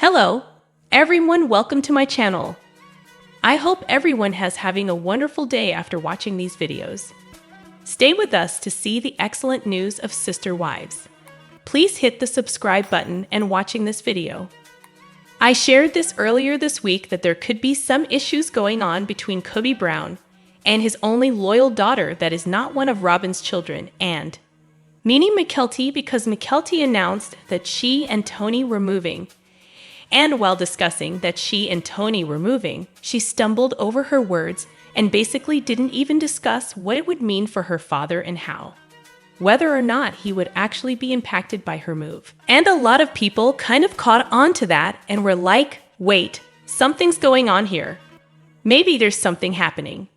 Hello, everyone, welcome to my channel. I hope everyone has having a wonderful day after watching these videos. Stay with us to see the excellent news of Sister Wives. Please hit the subscribe button and watching this video. I shared this earlier this week that there could be some issues going on between Kody Brown and his only loyal daughter that is not one of Robyn's children, and meaning Mykelti, because Mykelti announced that she and Tony were moving. And while discussing that she and Tony were moving, she stumbled over her words and basically didn't even discuss what it would mean for her father and how. Whether or not he would actually be impacted by her move. And a lot of people kind of caught on to that and were like, wait, something's going on here. Maybe there's something happening.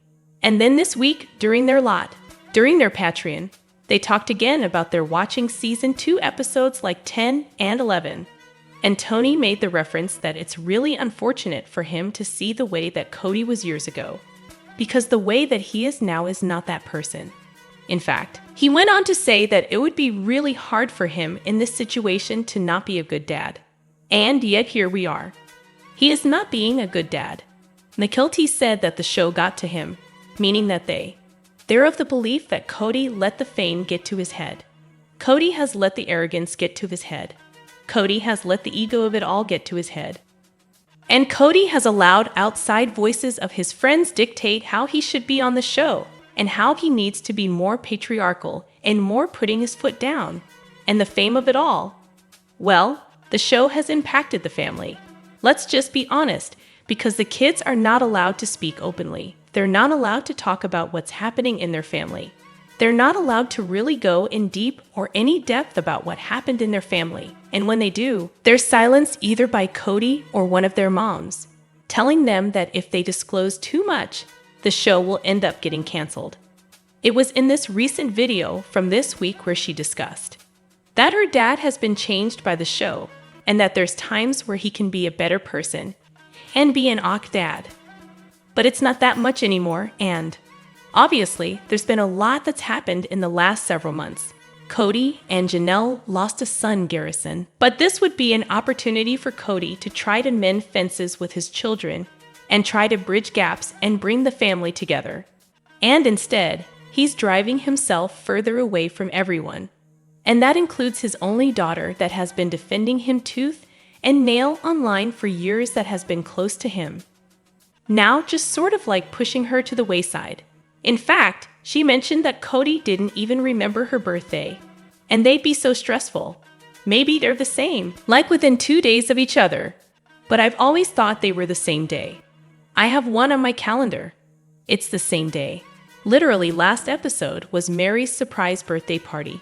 And then this week, during their Patreon, they talked again about their watching season 2 episodes like 10 and 11. And Tony made the reference that it's really unfortunate for him to see the way that Kody was years ago, because the way that he is now is not that person. In fact, he went on to say that it would be really hard for him in this situation to not be a good dad. And yet here we are. He is not being a good dad. Mykelti said that the show got to him, meaning that they're of the belief that Kody let the fame get to his head. Kody has let the arrogance get to his head. Kody has let the ego of it all get to his head. And Kody has allowed outside voices of his friends dictate how he should be on the show and how he needs to be more patriarchal and more putting his foot down. And the fame of it all. Well, the show has impacted the family. Let's just be honest, because the kids are not allowed to speak openly. They're not allowed to talk about what's happening in their family. They're not allowed to really go in deep or any depth about what happened in their family. And when they do, they're silenced either by Kody or one of their moms, telling them that if they disclose too much, the show will end up getting canceled. It was in this recent video from this week where she discussed that her dad has been changed by the show and that there's times where he can be a better person and be an awk dad. But it's not that much anymore, and obviously, there's been a lot that's happened in the last several months. Kody and Janelle lost a son, Garrison. But this would be an opportunity for Kody to try to mend fences with his children and try to bridge gaps and bring the family together. And instead, he's driving himself further away from everyone. And that includes his only daughter that has been defending him tooth and nail online for years, that has been close to him. Now just sort of like pushing her to the wayside. In fact, she mentioned that Kody didn't even remember her birthday, and they'd be so stressful. Maybe they're the same, like within 2 days of each other. But I've always thought they were the same day. I have one on my calendar. It's the same day. Literally, last episode was Meri's surprise birthday party.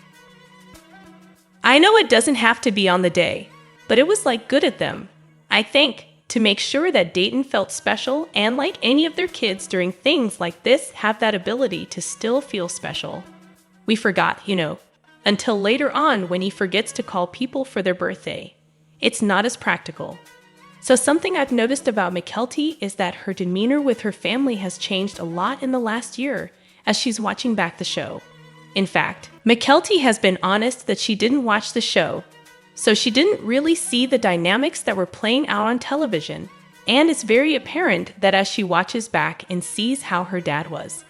I know it doesn't have to be on the day, but it was like good at them, I think, to make sure that Dayton felt special, and like any of their kids during things like this have that ability to still feel special. We forgot, until later on when he forgets to call people for their birthday. It's not as practical. So something I've noticed about Mykelti is that her demeanor with her family has changed a lot in the last year as she's watching back the show. In fact, Mykelti has been honest that she didn't watch the show, so she didn't really see the dynamics that were playing out on television. And it's very apparent that as she watches back and sees how her dad was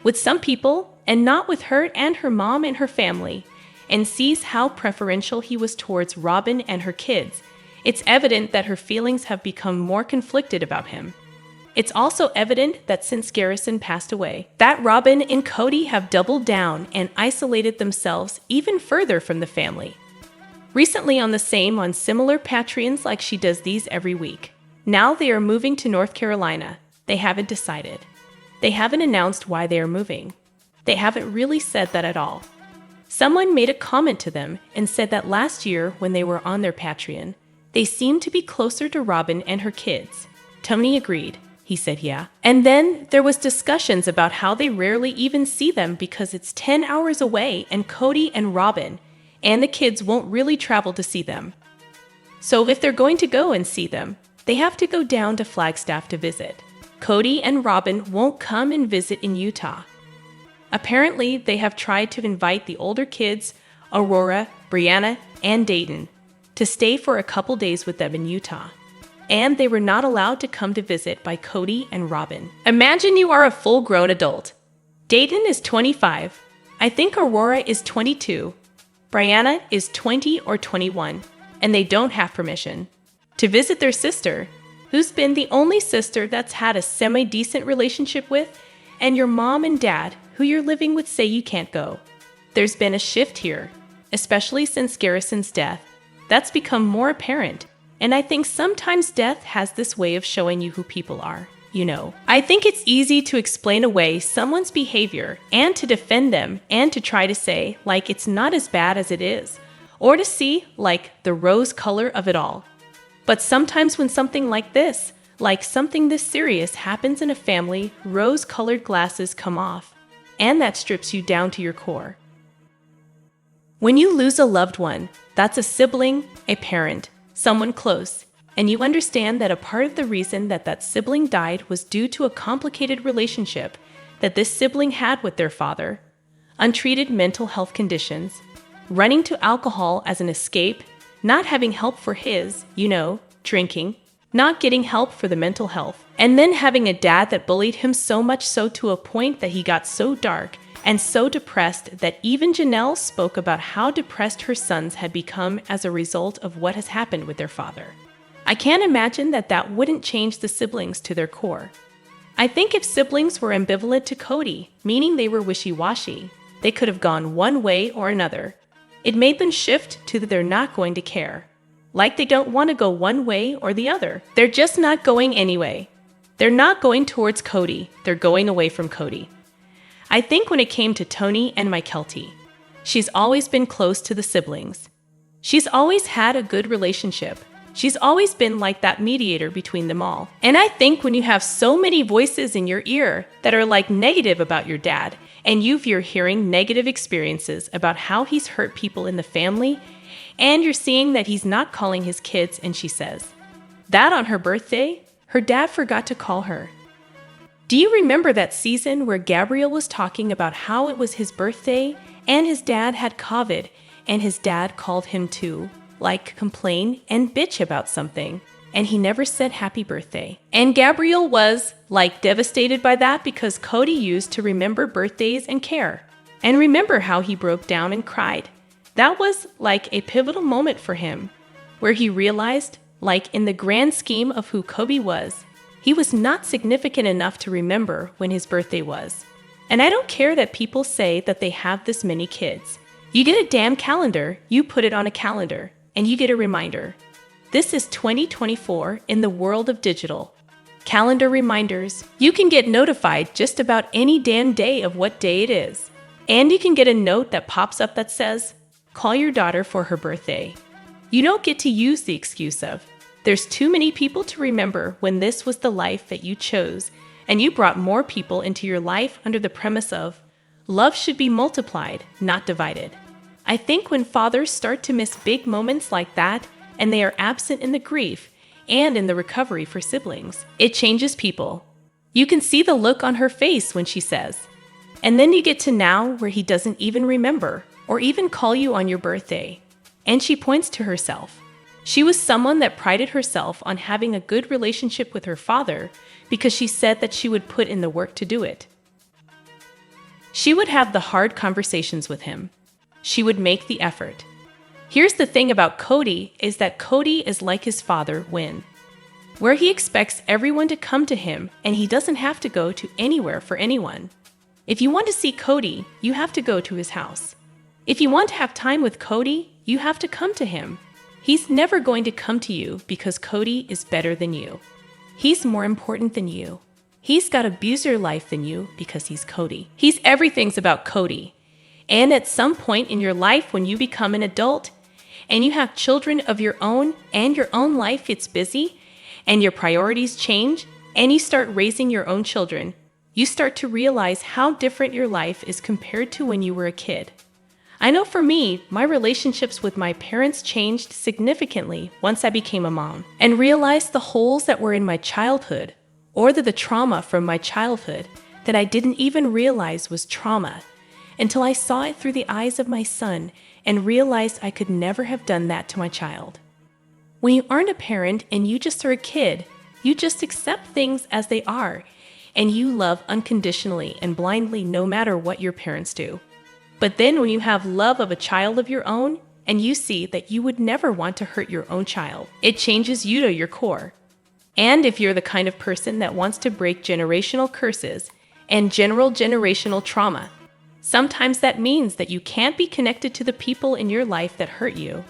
with some people and not with her and her mom and her family, and sees how preferential he was towards Robyn and her kids, it's evident that her feelings have become more conflicted about him. It's also evident that since Garrison passed away, that Robyn and Kody have doubled down and isolated themselves even further from the family. Recently on similar Patreons, like she does these every week. Now they are moving to North Carolina. They haven't decided. They haven't announced why they are moving. They haven't really said that at all. Someone made a comment to them and said that last year when they were on their Patreon, they seemed to be closer to Robyn and her kids. Tony agreed. He said yeah. And then there was discussions about how they rarely even see them because it's 10 hours away, and Kody and Robyn and the kids won't really travel to see them. So if they're going to go and see them, they have to go down to Flagstaff to visit. Kody and Robyn won't come and visit in Utah. Apparently, they have tried to invite the older kids, Aurora, Brianna, and Dayton, to stay for a couple days with them in Utah. and they were not allowed to come to visit by Kody and Robyn. Imagine you are a full-grown adult. Dayton is 25. I think Aurora is 22. Brianna is 20 or 21, and they don't have permission to visit their sister, who's been the only sister that's had a semi-decent relationship with, and your mom and dad, who you're living with, say you can't go. There's been a shift here, especially since Garrison's death. That's become more apparent, and I think sometimes death has this way of showing you who people are. You know, I think it's easy to explain away someone's behavior and to defend them and to try to say, like, it's not as bad as it is, or to see, like, the rose color of it all. But sometimes when something like this, like something this serious happens in a family, rose-colored glasses come off, and that strips you down to your core. When you lose a loved one, that's a sibling, a parent, someone close, and you understand that a part of the reason that that sibling died was due to a complicated relationship that this sibling had with their father, untreated mental health conditions, running to alcohol as an escape, not having help for his, drinking, not getting help for the mental health, and then having a dad that bullied him so much so to a point that he got so dark and so depressed that even Janelle spoke about how depressed her sons had become as a result of what has happened with their father. I can't imagine that that wouldn't change the siblings to their core. I think if siblings were ambivalent to Kody, meaning they were wishy-washy, they could have gone one way or another. It made them shift to that they're not going to care. Like they don't want to go one way or the other. They're just not going anyway. They're not going towards Kody. They're going away from Kody. I think when it came to Tony and Mykelti, she's always been close to the siblings. She's always had a good relationship. She's always been like that mediator between them all. And I think when you have so many voices in your ear that are like negative about your dad, and you're hearing negative experiences about how he's hurt people in the family, and you're seeing that he's not calling his kids, and she says that on her birthday, her dad forgot to call her. Do you remember that season where Gabriel was talking about how it was his birthday and his dad had COVID and his dad called him to, like, complain and bitch about something, and he never said happy birthday? And Gabriel was, like, devastated by that because Kody used to remember birthdays and care, and remember how he broke down and cried. That was, like, a pivotal moment for him, where he realized, like, in the grand scheme of who Kody was, he was not significant enough to remember when his birthday was. And I don't care that people say that they have this many kids. You get a damn calendar, you put it on a calendar, and you get a reminder. This is 2024 in the world of digital. Calendar reminders. You can get notified just about any damn day of what day it is. And you can get a note that pops up that says, call your daughter for her birthday. You don't get to use the excuse of, there's too many people to remember when this was the life that you chose, and you brought more people into your life under the premise of, love should be multiplied, not divided. I think when fathers start to miss big moments like that, and they are absent in the grief and in the recovery for siblings, it changes people. You can see the look on her face when she says, and then you get to now where he doesn't even remember or even call you on your birthday. And she points to herself. She was someone that prided herself on having a good relationship with her father because she said that she would put in the work to do it. She would have the hard conversations with him. She would make the effort. Here's the thing about Kody is that Kody is like his father where he expects everyone to come to him and he doesn't have to go to anywhere for anyone. If you want to see Kody, you have to go to his house. If you want to have time with Kody, you have to come to him. He's never going to come to you because Kody is better than you. He's more important than you. He's got a busier life than you because he's Kody. Everything's about Kody. And at some point in your life when you become an adult and you have children of your own and your own life gets busy and your priorities change and you start raising your own children, you start to realize how different your life is compared to when you were a kid. I know for me, my relationships with my parents changed significantly once I became a mom and realized the holes that were in my childhood or the trauma from my childhood that I didn't even realize was trauma until I saw it through the eyes of my son and realized I could never have done that to my child. When you aren't a parent and you just are a kid, you just accept things as they are, and you love unconditionally and blindly no matter what your parents do. But then when you have love of a child of your own, and you see that you would never want to hurt your own child, it changes you to your core. And if you're the kind of person that wants to break generational curses and general generational trauma, sometimes that means that you can't be connected to the people in your life that hurt you.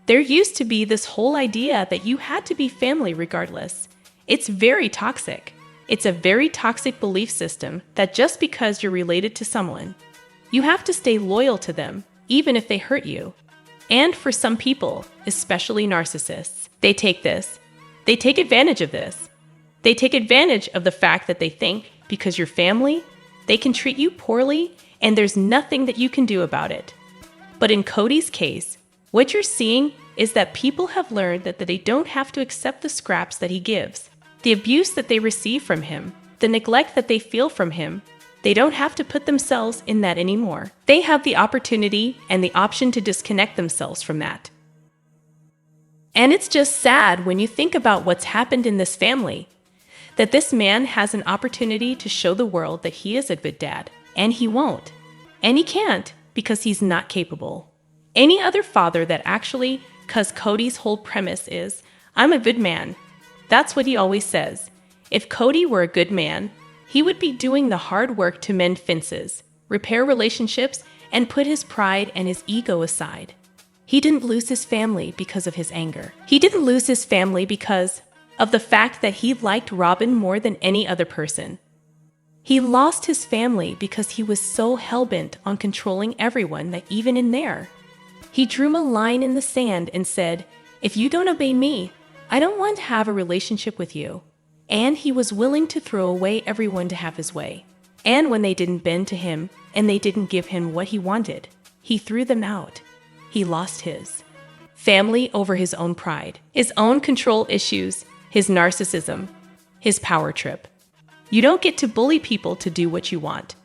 There used to be this whole idea that you had to be family regardless. It's very toxic. It's a very toxic belief system that just because you're related to someone, you have to stay loyal to them, even if they hurt you. And for some people, especially narcissists, they take advantage of this. They take advantage of the fact that they think because you're family, they can treat you poorly and there's nothing that you can do about it. But in Kody's case, what you're seeing is that people have learned that they don't have to accept the scraps that he gives, the abuse that they receive from him, the neglect that they feel from him. They don't have to put themselves in that anymore. They have the opportunity and the option to disconnect themselves from that. And it's just sad when you think about what's happened in this family, that this man has an opportunity to show the world that he is a good dad, and he won't. And he can't because he's not capable. Any other father that actually, because Kody's whole premise is, I'm a good man. That's what he always says. If Kody were a good man, he would be doing the hard work to mend fences, repair relationships, and put his pride and his ego aside. He didn't lose his family because of his anger. He didn't lose his family because of the fact that he liked Robyn more than any other person. He lost his family because he was so hell-bent on controlling everyone that even in there, he drew a line in the sand and said, if you don't obey me, I don't want to have a relationship with you. And he was willing to throw away everyone to have his way. And when they didn't bend to him and they didn't give him what he wanted, he threw them out. He lost his family over his own pride, his own control issues, his narcissism, his power trip. You don't get to bully people to do what you want.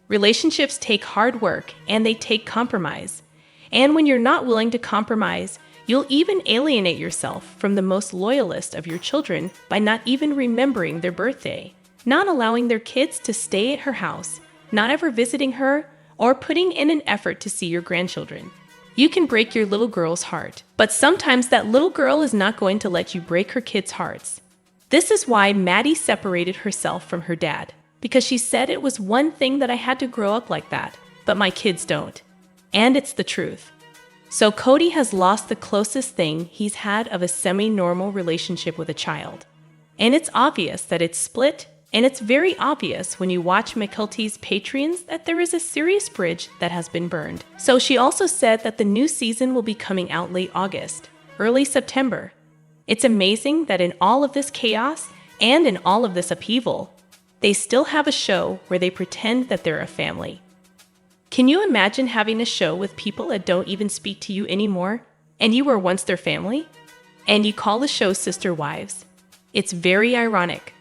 Relationships take hard work and they take compromise. And when you're not willing to compromise, you'll even alienate yourself from the most loyalist of your children by not even remembering their birthday, not allowing their kids to stay at her house, not ever visiting her, or putting in an effort to see your grandchildren. You can break your little girl's heart, but sometimes that little girl is not going to let you break her kids' hearts. This is why Maddie separated herself from her dad, because she said it was one thing that I had to grow up like that, but my kids don't. And it's the truth. So Kody has lost the closest thing he's had of a semi-normal relationship with a child. And it's obvious that it's split, and it's very obvious when you watch McKelty's Patreons that there is a serious bridge that has been burned. So she also said that the new season will be coming out late August, early September. It's amazing that in all of this chaos and in all of this upheaval, they still have a show where they pretend that they're a family. Can you imagine having a show with people that don't even speak to you anymore, and you were once their family? And you call the show Sister Wives. It's very ironic.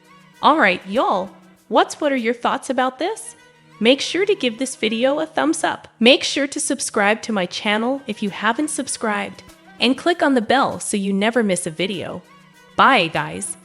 Alright, y'all, what are your thoughts about this? Make sure to give this video a thumbs up. Make sure to subscribe to my channel if you haven't subscribed, and click on the bell so you never miss a video. Bye, guys.